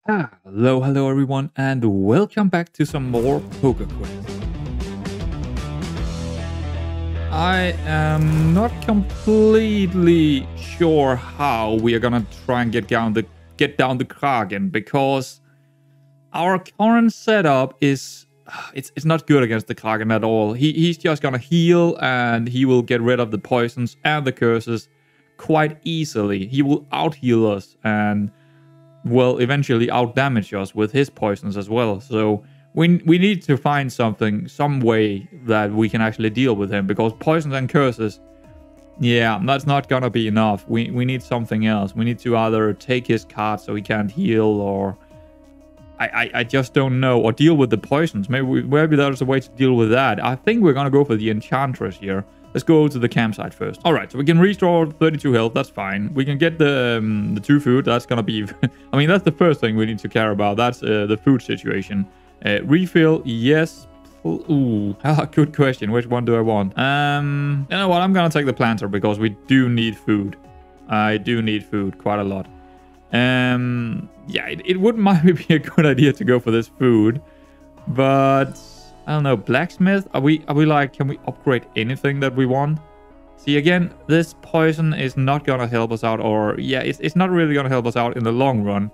Hello everyone, and welcome back to some more Poker Quest. I am not completely sure how we are gonna try and get down the Kraken, because our current setup is it's not good against the Kraken at all. He's just gonna heal, and he will get rid of the poisons and the curses quite easily. He will out heal us and will eventually out-damage us with his poisons as well. So we need to find some way that we can actually deal with him, because poisons and curses, yeah, that's not gonna be enough. We need something else. We need to either take his card so he can't heal, or I just don't know, or deal with the poisons. Maybe there's a way to deal with that. I think we're gonna go for the Enchantress here. Let's go to the campsite first. All right, so we can restore 32 health. That's fine. We can get the 2 food. That's gonna be... I mean, that's the first thing we need to care about. That's the food situation. Refill, yes. Ooh, good question. Which one do I want? You know what? I'm gonna take the planter, because we do need food. I do need food quite a lot. Yeah, it would maybe be a good idea to go for this food, but... I don't know, blacksmith? Are we like, can we upgrade anything that we want? See, again, this poison is not gonna help us out, or yeah, it's not really gonna help us out in the long run.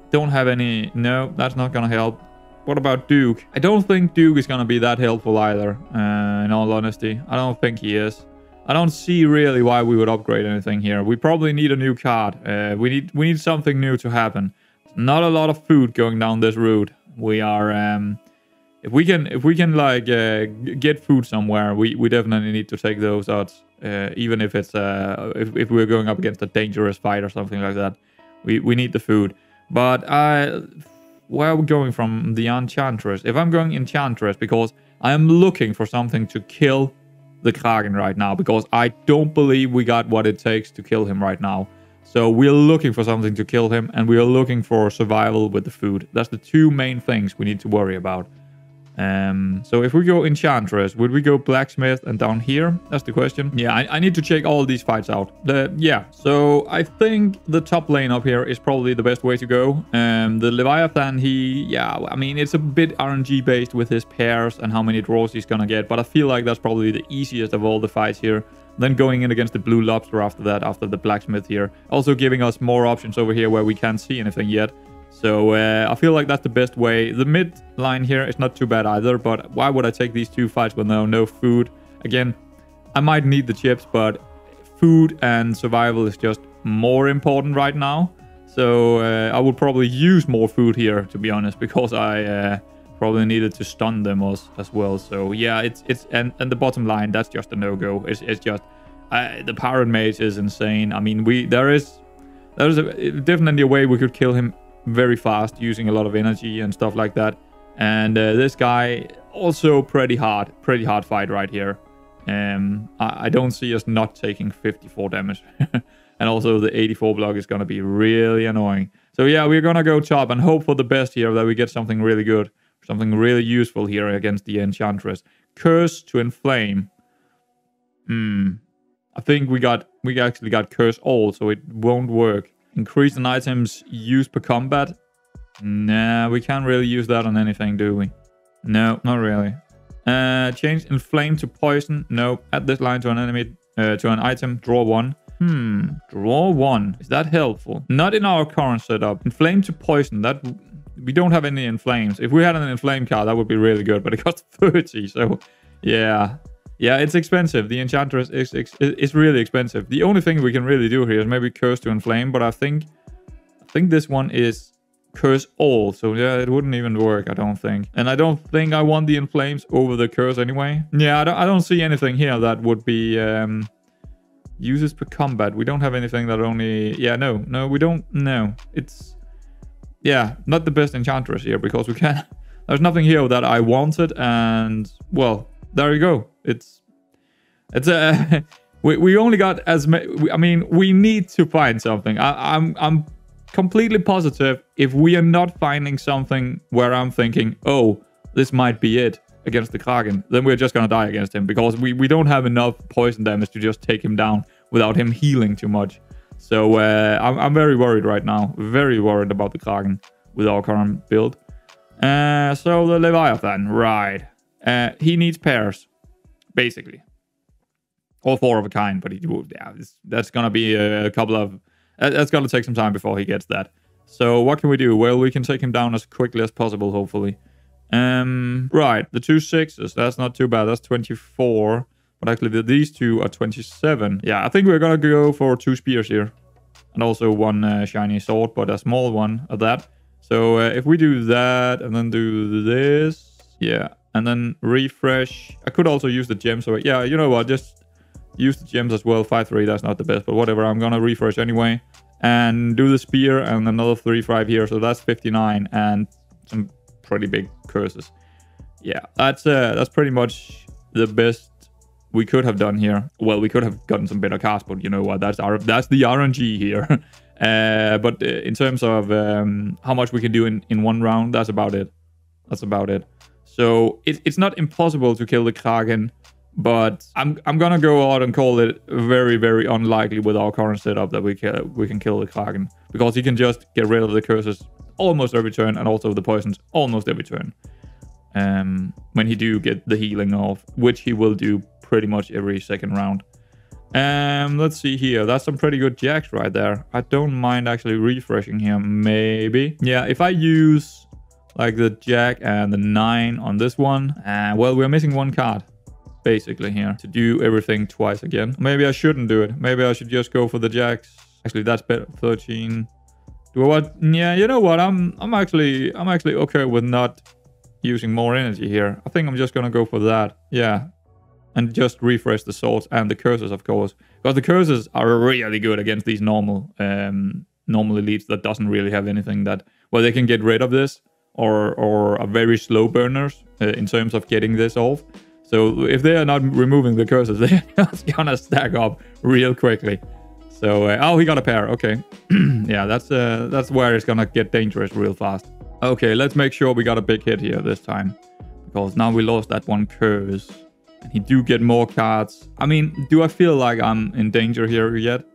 Don't have any... No, that's not gonna help. What about Duke? I don't think Duke is gonna be that helpful either, in all honesty. I don't think he is. I don't see really why we would upgrade anything here. We probably need a new card. We need something new to happen. Not a lot of food going down this route. We are... If we can like get food somewhere, we definitely need to take those odds. Even if it's if we're going up against a dangerous fight or something like that, we need the food. But where are we going from the Enchantress? If I'm going Enchantress, because I am looking for something to kill the Kraken right now, because I don't believe we got what it takes to kill him right now. So we're looking for something to kill him, and we are looking for survival with the food. That's the two main things we need to worry about. So if we go Enchantress, would we go Blacksmith and down here? That's the question. Yeah, I need to check all these fights out. Yeah, so I think the top lane up here is probably the best way to go. The Leviathan, I mean, it's a bit RNG based with his pairs and how many draws he's gonna get, but I feel like that's probably the easiest of all the fights here. Then going in against the Blue Lobster after that, after the Blacksmith here. Also giving us more options over here where we can't see anything yet. So I feel like that's the best way. The mid line here is not too bad either, but why would I take these two fights with no food? Again, I might need the chips, but food and survival is just more important right now. So I would probably use more food here, to be honest, because I probably needed to stun them as well. So yeah, and the bottom line, that's just a no-go. It's just the Pirate Mage is insane. I mean, there's definitely a way we could kill him very fast using a lot of energy and stuff like that. And this guy also pretty hard fight right here. I don't see us not taking 54 damage. And also the 84 block is gonna be really annoying. So yeah, we're gonna go top and hope for the best here, that we get something really good, something really useful here against the Enchantress. Curse to Inflame. I think we actually got Curse All, so it won't work. Increase an item's use per combat. Nah, we can't really use that on anything, do we? No, not really. Change Inflame to Poison. No. Add this line to an enemy, to an item. Draw 1. Draw 1. Is that helpful? Not in our current setup. Inflame to Poison. That we don't have any Inflames. If we had an Inflame card, that would be really good. But it costs 30, so yeah. Yeah, it's expensive. The Enchantress is really expensive. The only thing we can really do here is maybe Curse to Inflame, but I think this one is Curse All, so yeah, it wouldn't even work, I don't think. And I don't think I want the Inflames over the Curse anyway. Yeah, I don't see anything here that would be uses per combat. We don't have anything that only... Yeah, no, we don't. No, it's... Yeah, not the best Enchantress here, because we can't... There's nothing here that I wanted, and well... There you go. It's we only got as many. I mean, we need to find something. I'm completely positive if we are not finding something where I'm thinking, oh, this might be it against the Kraken, then we're just gonna die against him, because we don't have enough poison damage to just take him down without him healing too much. So I'm very worried right now. Very worried about the Kraken with our current build. So the Leviathan, right. He needs pairs, basically. All 4 of a kind, but that's going to be a couple of... That's going to take some time before he gets that. So what can we do? Well, we can take him down as quickly as possible, hopefully. Right, the 2 6s, that's not too bad. That's 24. But actually, these 2 are 27. Yeah, I think we're going to go for 2 spears here. And also 1 shiny sword, but a small one at that. So if we do that and then do this... Yeah, and then refresh. I could also use the gems. So yeah, you know what? Just use the gems as well. 5-3, that's not the best, but whatever. I'm going to refresh anyway. And do the spear and another 3-5 here. So that's 59 and some pretty big curses. Yeah, that's pretty much the best we could have done here. Well, we could have gotten some better cards, but you know what? That's the RNG here. But in terms of how much we can do in one round, that's about it. That's about it. So it's not impossible to kill the Kraken, but I'm gonna go out and call it very, very unlikely with our current setup that we can kill the Kraken, because he can just get rid of the curses almost every turn and also the poisons almost every turn. When he do get the healing off, which he will do pretty much every second round. Let's see here. That's some pretty good jacks right there. I don't mind actually refreshing him, maybe. Yeah, if I use like the jack and the 9 on this one, well, we're missing 1 card basically here to do everything twice again. Maybe I shouldn't do it. Maybe I should just go for the jacks. Actually, that's better. 13. Do I what? Yeah, you know what? I'm actually okay with not using more energy here. I think I'm just gonna go for that. Yeah. And just refresh the swords and the curses, of course. Because the curses are really good against these normal elites that doesn't really have anything that... Well, they can get rid of this or are very slow burners in terms of getting this off. So if they are not removing the curses, they're just gonna stack up real quickly. So, oh, he got a pair. Okay. Yeah, that's where it's gonna get dangerous real fast. Okay, let's make sure we got a big hit here this time. Because now we lost that 1 curse. And he do get more cards. I mean, do I feel like I'm in danger here yet?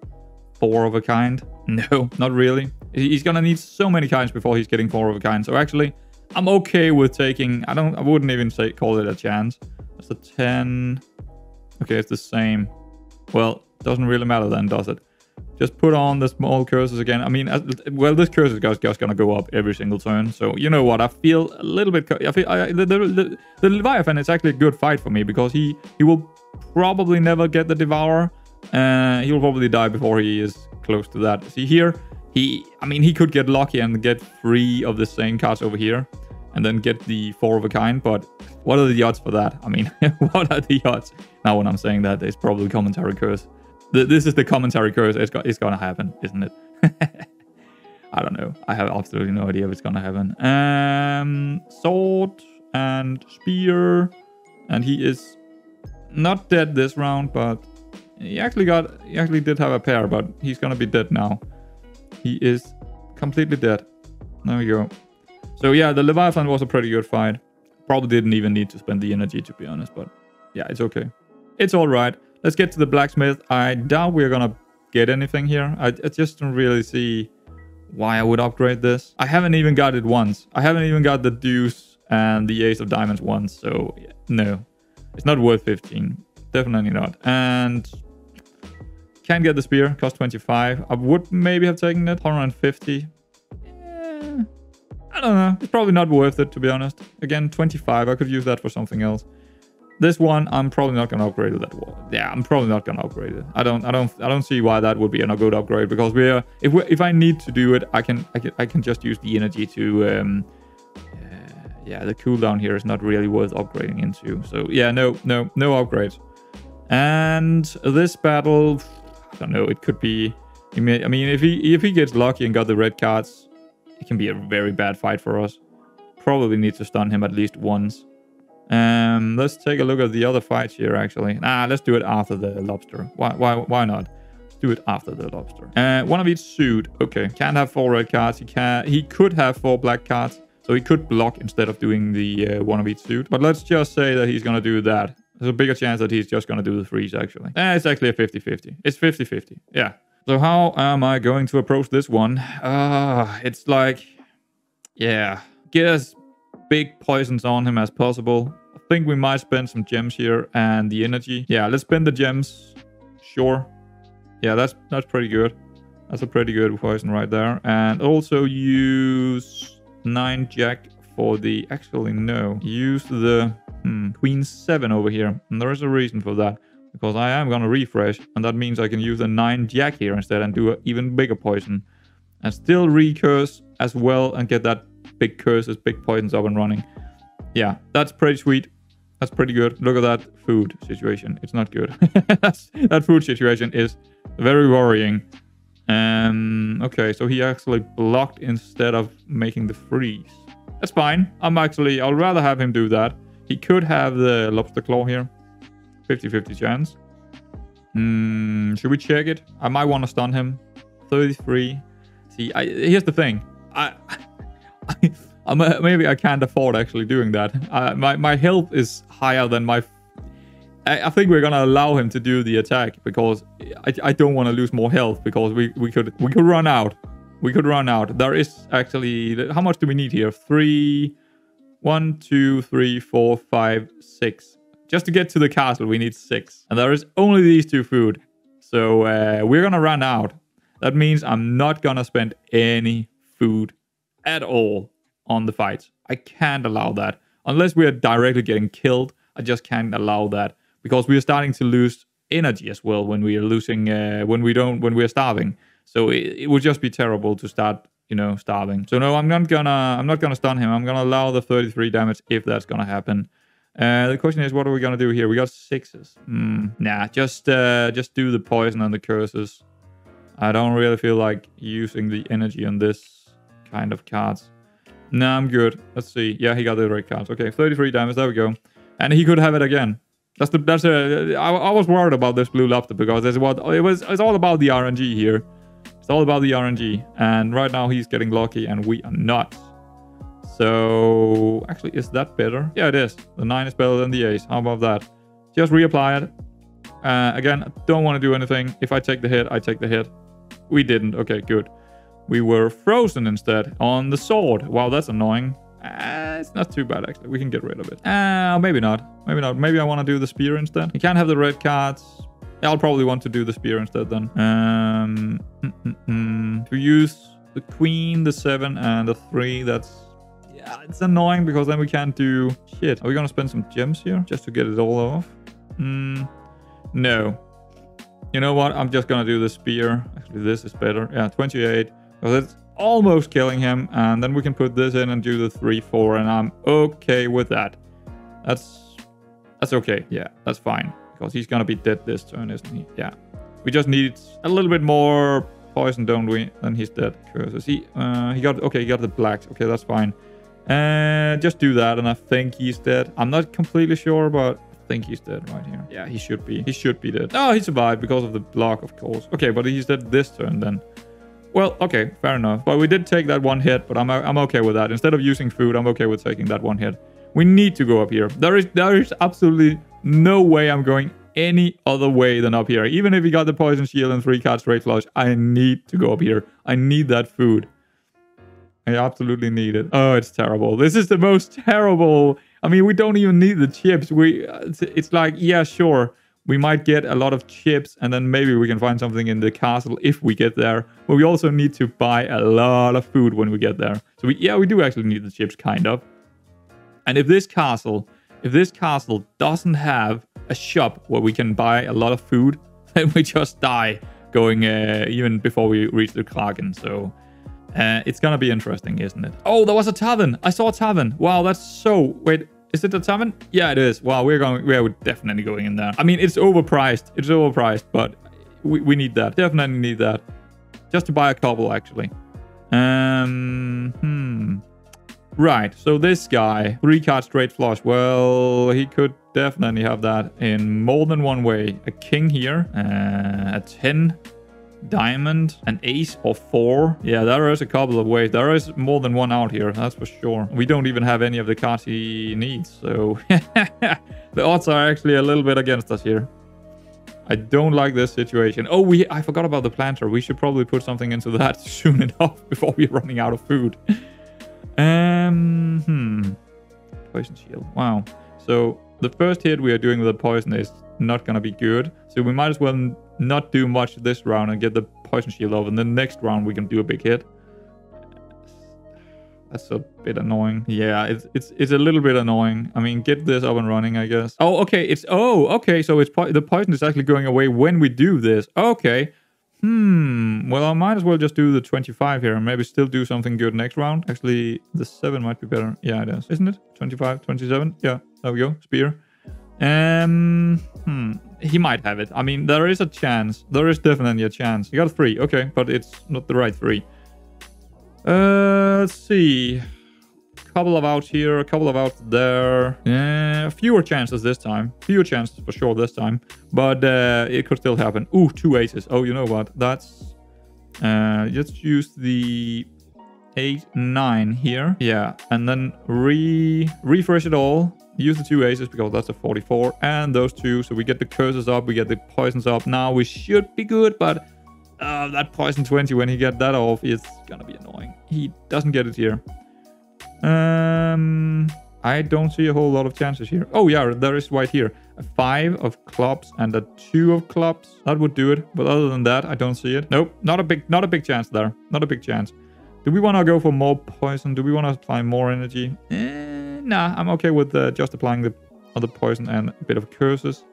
4 of a kind? No, not really. He's gonna need so many kinds before he's getting 4 of a kind. So actually, I'm okay with taking... I wouldn't even call it a chance. That's a 10. Okay, it's the same. Well, doesn't really matter then, does it? Just put on the small curses again. I mean, well, this curse is just gonna go up every single turn. So, you know what? I feel a little bit... The Leviathan is actually a good fight for me, because he will probably never get the Devourer. He will probably die before he is close to that. See here? I mean, he could get lucky and get 3 of the same cards over here. And then get the 4 of a kind. But what are the odds for that? I mean, what are the odds? Now, when I'm saying that, it's probably commentary curse. This is the commentary curse. It's gonna happen, isn't it? I don't know. I have absolutely no idea if it's gonna happen. Sword and spear, and he is not dead this round, but he actually did have a pair, but he's gonna be dead now. He is completely dead. There we go. So yeah, the Leviathan was a pretty good fight. Probably didn't even need to spend the energy, to be honest, but yeah, it's okay. It's all right. Let's get to the blacksmith. I doubt we're gonna get anything here. I just don't really see why I would upgrade this. I haven't even got it once. I haven't even got the deuce and the ace of diamonds once. So yeah, no, it's not worth 15. Definitely not. And can't get the spear. Cost 25. I would maybe have taken it. 150. Yeah, I don't know. It's probably not worth it, to be honest. Again, 25. I could use that for something else. This one, I'm probably not gonna upgrade it that well. Yeah, I'm probably not gonna upgrade it. I don't see why that would be a good upgrade, because if I need to do it, I can just use the energy to yeah, the cooldown here is not really worth upgrading into. So yeah, no upgrades. And this battle, I don't know, it could be... I mean, if he gets lucky and got the red cards, it can be a very bad fight for us. Probably need to stun him at least once. Let's take a look at the other fights here, actually. Let's do it after the lobster. Why not? Let's do it after the lobster. One of each suit. Okay, can't have 4 red cards. He could have 4 black cards, so he could block instead of doing the one of each suit. But let's just say that he's gonna do that. There's a bigger chance that he's just gonna do the freeze, actually. It's actually a 50-50. It's 50-50. Yeah. So how am I going to approach this one? It's like, yeah, get as big poisons on him as possible. I think we might spend some gems here and the energy. Yeah, let's spend the gems. Sure. Yeah, that's pretty good. That's a pretty good poison right there. And also use 9 jack for the... Actually, no. Use the queen 7 over here. And there is a reason for that. Because I am going to refresh. And that means I can use the 9 jack here instead and do an even bigger poison. And still recurse as well and get that big curses, big poisons up and running. Yeah, that's pretty sweet. That's pretty good. Look at that food situation. It's not good. That food situation is very worrying. Okay, so he actually blocked instead of making the freeze. That's fine. I'll rather have him do that. He could have the lobster claw here. 50-50 chance. Should we check it? I might want to stun him. 33. See, here's the thing. Maybe I can't afford actually doing that. My health is higher than my... I think we're gonna allow him to do the attack because I don't want to lose more health because we could run out. We could run out. There is actually... How much do we need here? 1, 2, 3, 4, 5, 6. Just to get to the castle, we need 6. And there is only these 2 food. So we're gonna run out. That means I'm not gonna spend any food at all on the fights. I can't allow that. Unless we are directly getting killed, I just can't allow that. Because we are starting to lose energy as well when we are losing, when we are starving. So it would just be terrible to start, starving. So no, I'm not gonna stun him. I'm gonna allow the 33 damage if that's gonna happen. The question is, what are we gonna do here? We got 6s. Nah, just do the poison and the curses. I don't really feel like using the energy on this kind of cards. Nah, I'm good. Let's see. Yeah, he got the right cards. Okay, 33 damage. There we go. And he could have it again. I was worried about this blue lobster because it's all about the RNG here. It's all about the RNG. And right now he's getting lucky and we are not. So actually, is that better? Yeah, it is. The 9 is better than the ace. How about that? Just reapply it. Again, I don't want to do anything. If I take the hit, I take the hit. We didn't. Okay, good. We were frozen instead on the sword. Wow, that's annoying. It's not too bad, actually. We can get rid of it. Maybe not. Maybe not. Maybe I want to do the spear instead. You can't have the red cards. I'll probably want to do the spear instead then. To use the queen, the 7, and the 3, that's... Yeah, it's annoying because then we can't do... Shit. Are we going to spend some gems here just to get it all off? No. You know what? I'm just going to do the spear. Actually, this is better. Yeah, 28. Because it's almost killing him. And then we can put this in and do the 3, 4. And I'm okay with that. That's okay. Yeah, that's fine. Because he's going to be dead this turn, isn't he? Yeah. We just need a little bit more poison, don't we? Then he's dead. Curses. He got the blacks. Okay, that's fine. Just do that. And I think he's dead. I'm not completely sure, but I think he's dead right here. Yeah, he should be. He should be dead. Oh, he survived because of the block, of course. Okay, but he's dead this turn then. Well, okay, fair enough. But we did take that 1 hit, but I'm okay with that. Instead of using food, I'm okay with taking that 1 hit. We need to go up here. There is absolutely no way I'm going any other way than up here. Even if he got the poison shield and 3 cards straight flush, I need to go up here. I need that food. I absolutely need it. Oh, it's terrible. This is the most terrible. I mean, we don't even need the chips. It's like, yeah, sure. We might get a lot of chips and then maybe we can find something in the castle if we get there. But we also need to buy a lot of food when we get there. So we do actually need the chips, kind of. And if this castle doesn't have a shop where we can buy a lot of food, then we just die going even before we reach the Kraken. So it's gonna be interesting, isn't it? Oh, there was a tavern. I saw a tavern. Wow, that's so... Wait, is it a tavern? Yeah, it is. Wow, we're definitely going in there. I mean, it's overpriced. It's overpriced, but we need that. Definitely need that. Just to buy a couple, actually. Right, so this guy, 3 cards straight flush. Well, he could definitely have that in more than one way. A king here, a 10, diamond, an ace or 4. Yeah, there is a couple of ways. There is more than one out here, that's for sure. We don't even have any of the cards he needs, so the odds are actually a little bit against us here. I don't like this situation. Oh, I forgot about the planter. We should probably put something into that soon enough before we're running out of food. Poison shield. Wow. So the first hit we are doing with the poison is not gonna be good. So we might as well not do much this round and get the poison shield off. And then next round we can do a big hit. That's a bit annoying. Yeah, it's a little bit annoying. I mean, get this up and running, I guess. Oh, okay. Okay. So the poison is actually going away when we do this. Okay. Well, I might as well just do the 25 here and maybe still do something good next round. Actually, the 7 might be better. Yeah, it is. Isn't it? 25, 27. Yeah, there we go. Spear. He might have it. I mean, there is a chance. There is definitely a chance. He got a 3. Okay, but it's not the right 3. Let's see. A couple of outs here, a couple of outs there. Fewer chances this time. Fewer chances for sure this time. But it could still happen. Ooh, 2 aces. Oh, you know what? That's... let's use the 8, 9 here. Yeah, and then refresh it all. Use the 2 aces because that's a 44. And those 2. So we get the curses up, we get the poisons up. Now we should be good, but... that poison 20, when he get that off, is gonna be annoying. He doesn't get it here. I don't see a whole lot of chances here. Oh yeah, there is white here. A 5 of clubs and a 2 of clubs. That would do it. But other than that, I don't see it. Nope, not a big chance there. Not a big chance. Do we want to go for more poison? Do we want to apply more energy? Nah, I'm okay with just applying the other poison and a bit of curses.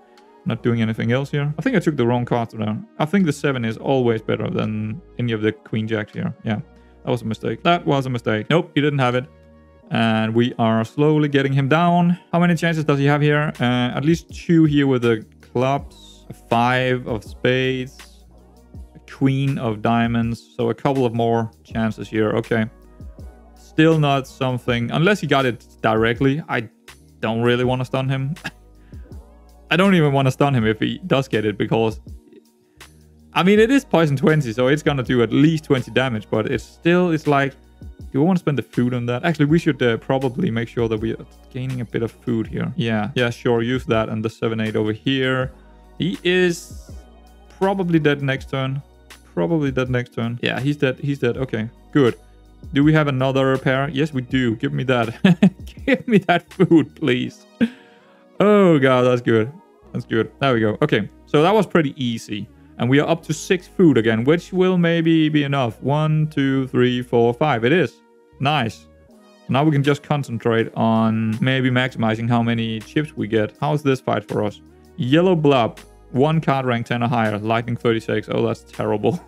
Not doing anything else here. I think I took the wrong cards there. I think the 7 is always better than any of the queen jacks here. Yeah, that was a mistake. That was a mistake. Nope, he didn't have it. And we are slowly getting him down. How many chances does he have here? At least 2 here with the clubs. A 5 of spades. A queen of diamonds. So a couple of more chances here. Okay. Still not something... Unless he got it directly. I don't really want to stun him. I don't even want to stun him if he does get it, because... I mean, it is poison 20, so it's gonna do at least 20 damage, but it's like... Do we want to spend the food on that? Actually, we should probably make sure that we are gaining a bit of food here. Yeah, sure, use that, and the 7-8 over here. He is probably dead next turn. Yeah, he's dead, okay, good. Do we have another pair? Yes, we do. Give me that. Give me that food, please. Oh god, that's good. There we go. Okay, so that was pretty easy. And we are up to 6 food again, which will maybe be enough. 1, 2, 3, 4, 5. It is. Nice. Now we can just concentrate on maybe maximizing how many chips we get. How's this fight for us? Yellow blob. 1 card rank 10 or higher. Lightning 36. Oh, that's terrible.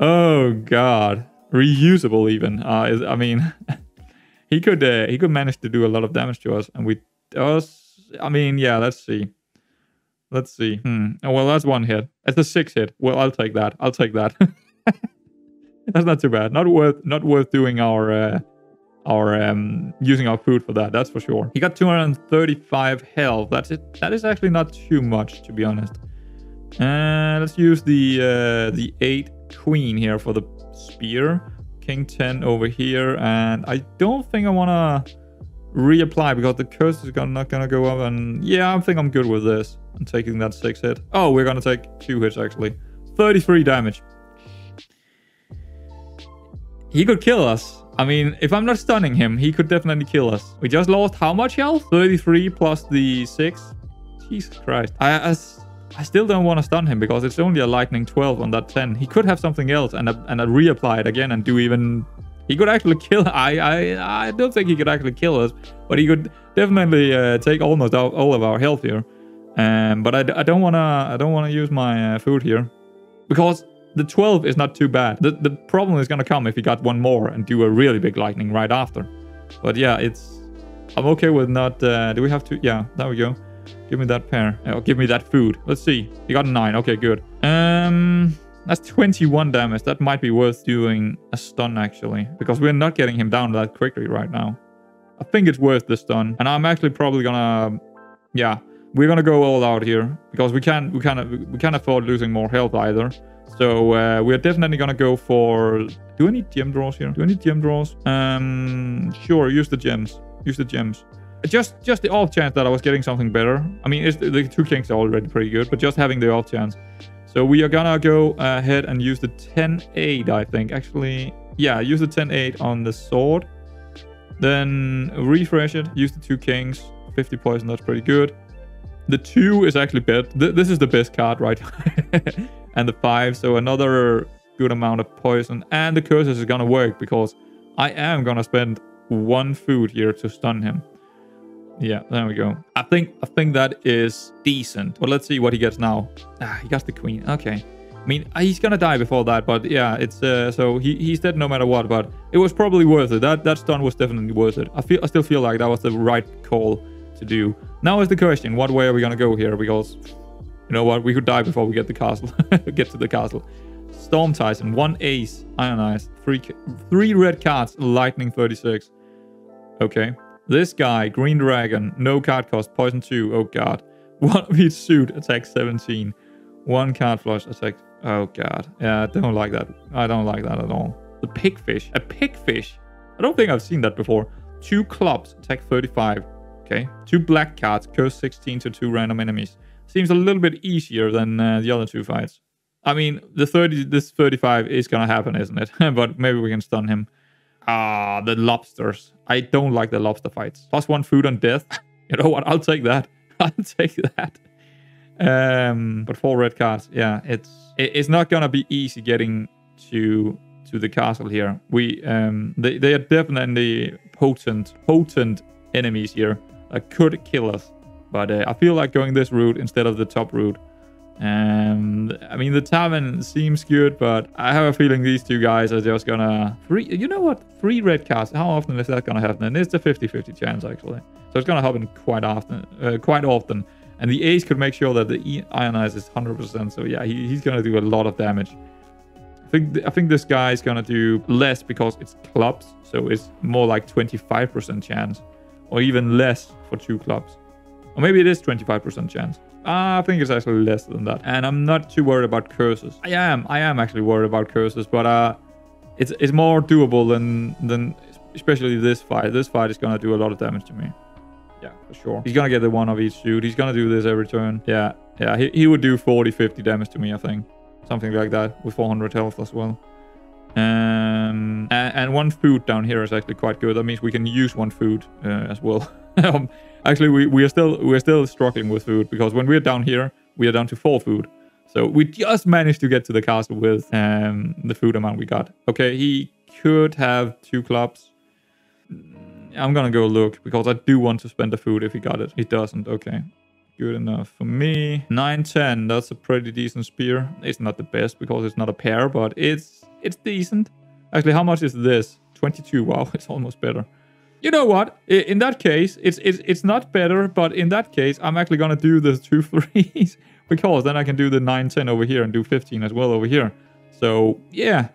Oh god. Reusable even. I mean... He could manage to do a lot of damage to us, and I mean, yeah, let's see. Oh, well, that's 1 hit. That's a 6 hit. Well, I'll take that. That's not too bad. Not worth doing our using our food for that. That's for sure. He got 235 health. That's it. That is actually not too much, to be honest. Let's use the 8 queen here for the spear. King 10 over here, and I don't think I want to reapply because the curse is not gonna go up, and yeah, I think I'm good with this. I'm taking that 6 hit. Oh, we're gonna take 2 hits actually. 33 damage. He could kill us. I mean, if I'm not stunning him, he could definitely kill us. We just lost how much health? 33 plus the 6. Jesus Christ. I still don't want to stun him because it's only a lightning 12 on that 10. He could have something else and reapply it again and do even... He could actually kill... I don't think he could actually kill us, but he could definitely take almost all of our health here. But I don't want to use my food here because the 12 is not too bad. The problem is going to come if he got 1 more and do a really big lightning right after. But yeah, I'm okay with not... do we have to... Yeah, there we go. Give me that pair. Oh, give me that food. Let's see. He got a 9. Okay, good. That's 21 damage. That might be worth doing a stun, actually. Because we're not getting him down that quickly right now. I think it's worth the stun. And I'm actually probably gonna... Yeah, we're gonna go all out here. Because we can't afford losing more health either. So we're definitely gonna go for... Do I need gem draws here? Sure, use the gems. Just the off chance that I was getting something better. I mean, the 2 kings are already pretty good, but just having the off chance. So we are gonna go ahead and use the 10-8, I think. Actually, yeah, use the 10-8 on the sword. Then refresh it. Use the 2 kings. 50 poison, that's pretty good. The 2 is actually bad. This is the best card, right? And the 5, so another good amount of poison. And the curses is gonna work because I am gonna spend 1 food here to stun him. Yeah, there we go. I think that is decent. But let's see what he gets now. He got the queen. Okay. I mean, he's gonna die before that, but yeah, it's so he's dead no matter what. But it was probably worth it. That stun was definitely worth it. I still feel like that was the right call to do. Now is the question: what way are we gonna go here? Because you know what, we could die before we get the castle. Get to the castle. Storm Tyson, 1 ace, ionized, 3 red cards, lightning 36. Okay. This guy, Green Dragon, no card cost, poison 2, oh god. 1 of each suit, attack 17. 1 card flush, attack, oh god. Yeah, I don't like that. I don't like that at all. The pigfish, a pigfish. I don't think I've seen that before. 2 clubs, attack 35. Okay. 2 black cards, curse 16 to 2 random enemies. Seems a little bit easier than the other 2 fights. I mean, this 35 is gonna happen, isn't it? But maybe we can stun him. The lobsters. I don't like the lobster fights. +1 food on death. You know what? I'll take that. I'll take that. But 4 red cards. Yeah, it's not gonna be easy getting to the castle here. They are definitely potent enemies here that could kill us. But I feel like going this route instead of the top route. I mean, the tavern seems good, but I have a feeling these 2 guys are just gonna... You know what? 3 red cards. How often is that gonna happen? And it's a 50-50 chance, actually. So it's gonna happen quite often. And the ace could make sure that the ionize is 100%. So yeah, he's gonna do a lot of damage. I think this guy is gonna do less because it's clubs. So it's more like 25% chance. Or even less for 2 clubs. Or maybe it is 25% chance. I think it's actually less than that. And I'm not too worried about curses. I am actually worried about curses, but it's more doable than especially this fight. This fight is gonna do a lot of damage to me. Yeah, for sure. He's gonna get the 1 of each suit. He's gonna do this every turn. Yeah, he would do 40-50 damage to me, I think. Something like that, with 400 health as well. And 1 food down here is actually quite good. That means we can use 1 food as well. Actually, we are still struggling with food, because when we're down here, we are down to 4 food. So we just managed to get to the castle with the food amount we got. Okay, he could have 2 clubs. I'm gonna go look, because I do want to spend the food if he got it. He doesn't. Okay, good enough for me. 9-10. That's a pretty decent spear. It's not the best because it's not a pair, but it's decent. Actually, how much is this? 22. Wow, it's almost better. You know what? In that case, it's not better, but in that case, I'm actually gonna do the 2 3s because then I can do the 9-10 over here and do 15 as well over here. So yeah,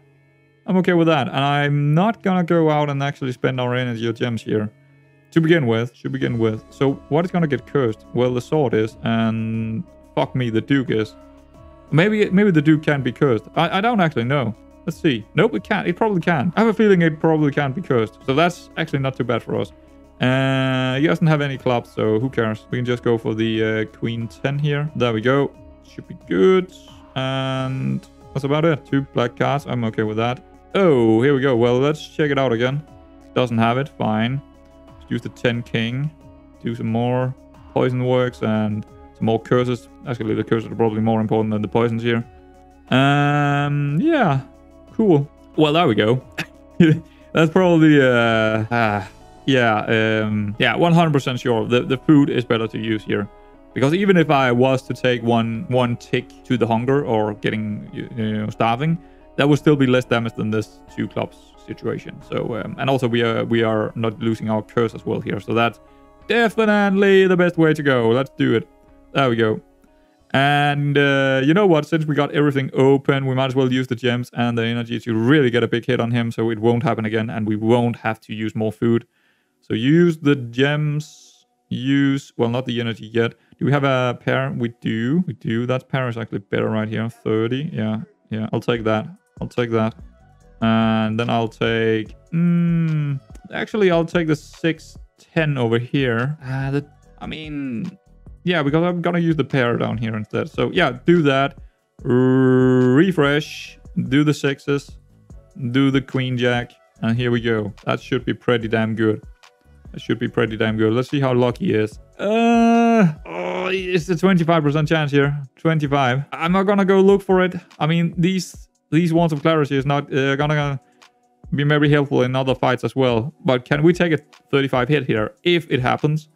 I'm okay with that, and I'm not gonna go out and actually spend our energy or gems here to begin with. So what is gonna get cursed? Well, the sword is, and fuck me, the Duke is. Maybe the Duke can be cursed. I don't actually know. Let's see. Nope, it can't. It probably can. I have a feeling it probably can't be cursed. So that's actually not too bad for us. He doesn't have any clubs, so who cares? We can just go for the Queen 10 here. There we go. Should be good. And that's about it. 2 black cards. I'm okay with that. Oh, here we go. Well, let's check it out again. Doesn't have it. Fine. Let's use the 10 king. Do some more poison works and some more curses. Actually, the curses are probably more important than the poisons here. Yeah. Cool. Well, there we go. That's probably, yeah, 100% sure. The food is better to use here. Because even if I was to take one tick to the hunger or getting, starving, that would still be less damage than this 2 clubs situation. So, and also we are not losing our curse as well here. So that's definitely the best way to go. Let's do it. There we go. And you know what? Since we got everything open, we might as well use the gems and the energy to really get a big hit on him, so it won't happen again, and we won't have to use more food. So use the gems. Well, not the energy yet. Do we have a pair? We do. That pair is actually better right here. 30. Yeah. I'll take that. And then I'll take... actually, I'll take the 6 10 over here. I mean, yeah, because I'm gonna use the pair down here instead. So yeah, do that. Refresh. Do the 6s. Do the queen jack. And here we go. That should be pretty damn good. That should be pretty damn good. Let's see how lucky he is. Oh, it's a 25% chance here. 25. I'm not gonna go look for it. I mean, these Wands of Clarity is not gonna be very helpful in other fights as well. But can we take a 35 hit here? If it happens,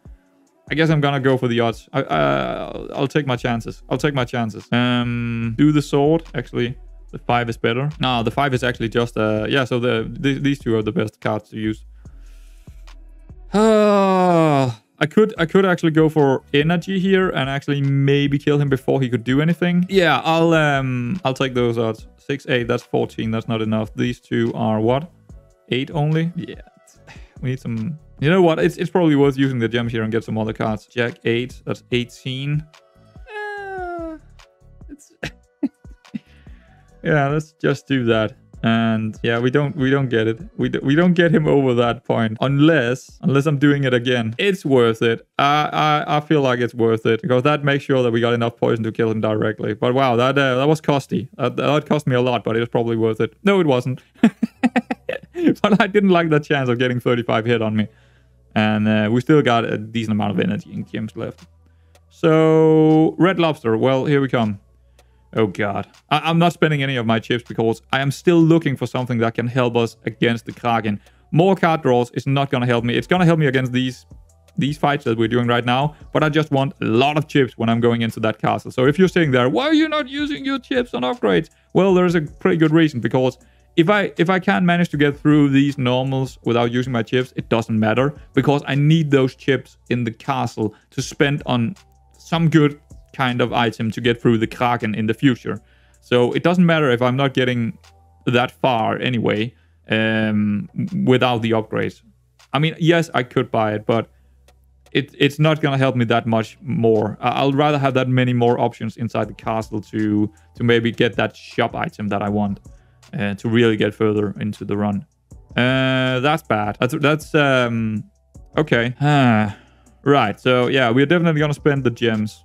I guess I'm gonna go for the odds. I'll take my chances. I'll take my chances. Do the sword. Actually, the 5 is better. No, the 5 is actually just yeah. So these two are the best cards to use. I could actually go for energy here and actually maybe kill him before he could do anything. Yeah, I'll take those odds. 6, 8, that's 14. That's not enough. These two are what? 8 only? Yeah, we need some. You know what? It's probably worth using the gems here and get some other cards. Jack 8, that's 18. Yeah, let's just do that. And yeah, we don't get it. We don't get him over that point unless I'm doing it again. It's worth it. I feel like it's worth it because that makes sure that we got enough poison to kill him directly. But wow, that was costly. That cost me a lot, but it was probably worth it. No, it wasn't. But I didn't like that chance of getting 35 hit on me. And we still got a decent amount of energy and gems left. So Red Lobster. Well, here we come. Oh god. I'm not spending any of my chips because I am still looking for something that can help us against the Kraken. More card draws is not going to help me. It's going to help me against these fights that we're doing right now. But I just want a lot of chips when I'm going into that castle. So if you're sitting there, why are you not using your chips on upgrades? Well, there's a pretty good reason. Because if I can't manage to get through these normals without using my chips, it doesn't matter. Because I need those chips in the castle to spend on some good kind of item to get through the Kraken in the future. So it doesn't matter if I'm not getting that far anyway without the upgrades. I mean, yes, I could buy it, but it's not gonna help me that much more. I'll rather have that many more options inside the castle to maybe get that shop item that I want to really get further into the run. That's bad. That's okay. Right, so yeah, we're definitely gonna spend the gems.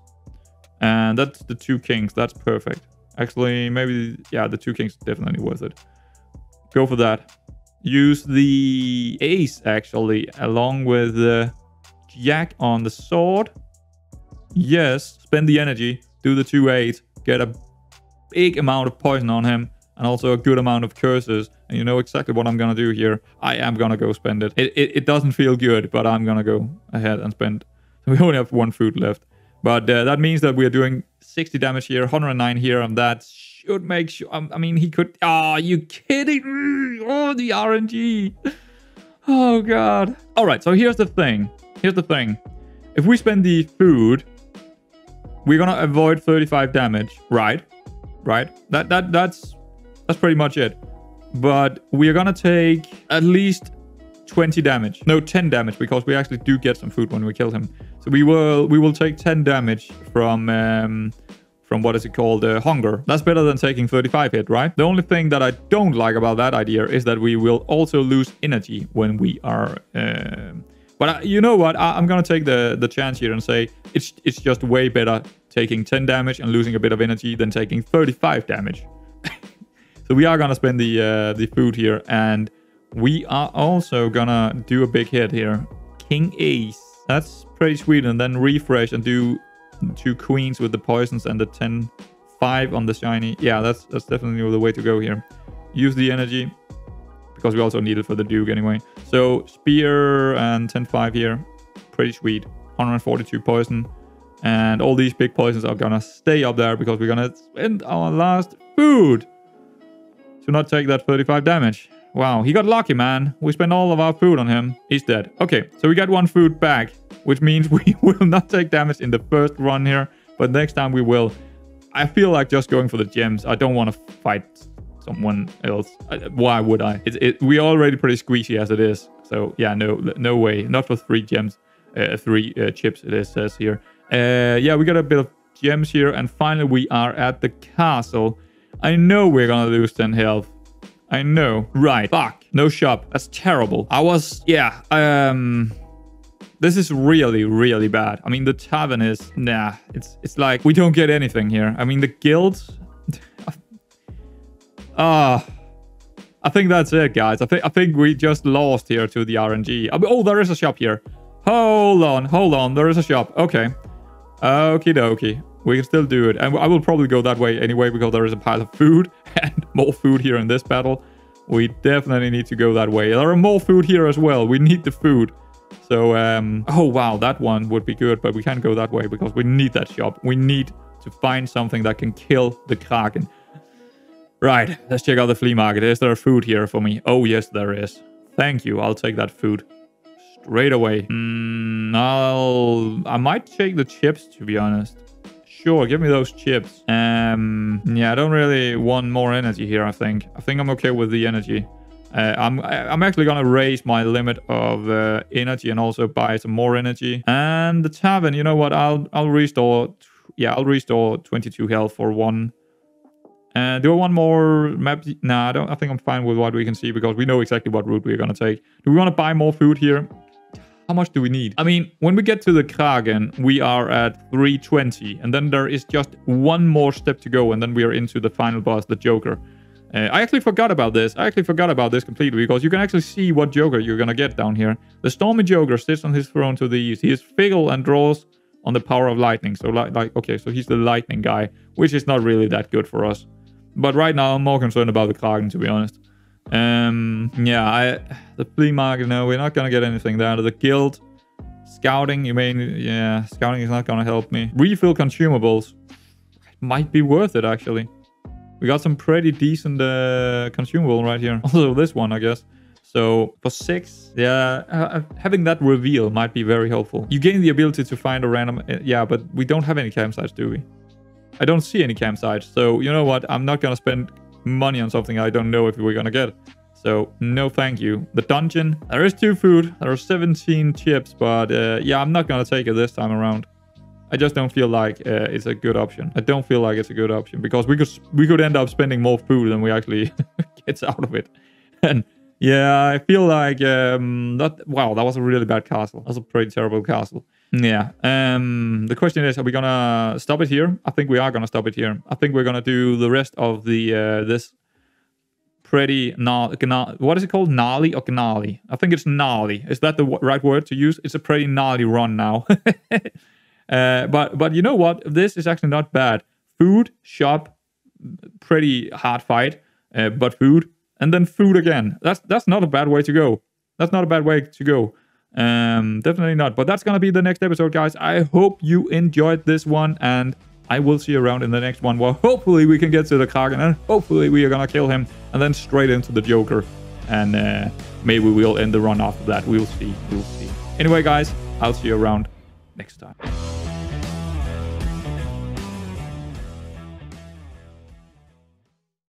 And that's the 2 kings. That's perfect. Actually, maybe, yeah, the 2 kings is definitely worth it. Go for that. Use the ace, actually, along with the jack on the sword. Yes, spend the energy. Do the 2-8. Get a big amount of poison on him. And also a good amount of curses. And you know exactly what I'm going to do here. I am going to go spend it. It doesn't feel good, but I'm going to go ahead and spend. We only have 1 food left. But that means that we are doing 60 damage here, 109 here, and that should make sure... I mean, he could... Oh, you kidding me? Oh, the RNG. Oh, God. All right, so here's the thing. Here's the thing. If we spend the food, we're going to avoid 35 damage, right? Right? That's pretty much it. But we are going to take at least 20 damage. No, 10 damage, because we actually do get some food when we kill him. So we will take 10 damage from what is it called? Hunger. That's better than taking 35 hit, right? The only thing that I don't like about that idea is that we will also lose energy when we are... But you know what? I'm going to take the chance here and say it's just way better taking 10 damage and losing a bit of energy than taking 35 damage. So we are going to spend the food here. And we are also going to do a big hit here. King Ace. That's pretty sweet. And then refresh and do 2 queens with the poisons and the 10-5 on the shiny. Yeah, that's definitely the way to go here. Use the energy because we also need it for the Duke anyway. So spear and 10-5 here. Pretty sweet. 142 poison. And all these big poisons are gonna stay up there because we're gonna spend our last food to not take that 35 damage. Wow, he got lucky, man. We spent all of our food on him. He's dead. Okay, so we got 1 food back, which means we will not take damage in the first run here, but next time we will. I feel like just going for the gems. I don't want to fight someone else. Why would I? We're already pretty squeezy as it is. So yeah, no way. Not for 3 gems. 3 chips, it says here. Yeah, we got a bit of gems here, and finally we are at the castle. I know we're gonna lose 10 health. I know. Right. Fuck. No shop. That's terrible. I was... Yeah. This is really, really bad. I mean, the tavern is... Nah, it's like we don't get anything here. I mean, the guild... I think that's it, guys. I think we just lost here to the RNG. Oh, there is a shop here. Hold on. There is a shop. Okay. Okie dokie. We can still do it. And I will probably go that way anyway because there is a pile of food and more food here in this battle. We definitely need to go that way. There are more food here as well. We need the food. So, oh wow, that one would be good, but we can't go that way because we need that shop. We need to find something that can kill the Kraken. Right, let's check out the flea market. Is there food here for me? Oh, yes, there is. Thank you. I'll take that food straight away. I might take the chips, to be honest. Sure, give me those chips. Yeah, I don't really want more energy here, I think. I think I'm okay with the energy. I'm actually gonna raise my limit of energy and also buy some more energy. And the tavern, you know what? I'll restore. Yeah, I'll restore 22 health for one. Do I want more map? Nah, I think I'm fine with what we can see because we know exactly what route we're gonna take. Do we want to buy more food here? How much do we need? I mean, when we get to the Kraken, we are at 320, and then there is just one more step to go, and then we are into the final boss, the Joker. I actually forgot about this. Completely because you can actually see what Joker you're gonna get down here. The Stormy Joker sits on his throne to the east. He is fickle and draws on the power of lightning. So okay, so he's the lightning guy, which is not really that good for us. But right now, I'm more concerned about the Kraken, to be honest. Yeah, the flea market, no, we're not gonna get anything there. The guild, scouting, yeah, scouting is not gonna help me. Refill consumables, might be worth it, actually. We got some pretty decent consumable right here. Also, this one, I guess. So, for 6, yeah, having that reveal might be very helpful. You gain the ability to find a random... yeah, but we don't have any campsites, do we? I don't see any campsites, so you know what? I'm not gonna spend money on something I don't know if we're gonna get. So, no thank you. The dungeon, there is 2 food. There are 17 chips, but yeah, I'm not gonna take it this time around. I just don't feel like it's a good option. I don't feel like it's a good option because we could end up spending more food than we actually gets out of it. And yeah, I feel like wow, that was a really bad castle. That was a pretty terrible castle. Yeah. The question is, are we gonna stop it here? I think we are gonna stop it here. I think we're gonna do the rest of the this pretty what is it called? Gnarly or gnarly? I think it's gnarly. Is that the right word to use? It's a pretty gnarly run now. But you know what? This is actually not bad. Food, shop, pretty hard fight, but food, and then food again. That's not a bad way to go. That's not a bad way to go. Definitely not. But that's gonna be the next episode, guys. I hope you enjoyed this one, and I will see you around in the next one where hopefully we can get to the Kraken, and hopefully we are gonna kill him, and then straight into the Joker, and maybe we'll end the run after that. We'll see. Anyway, guys, I'll see you around next time.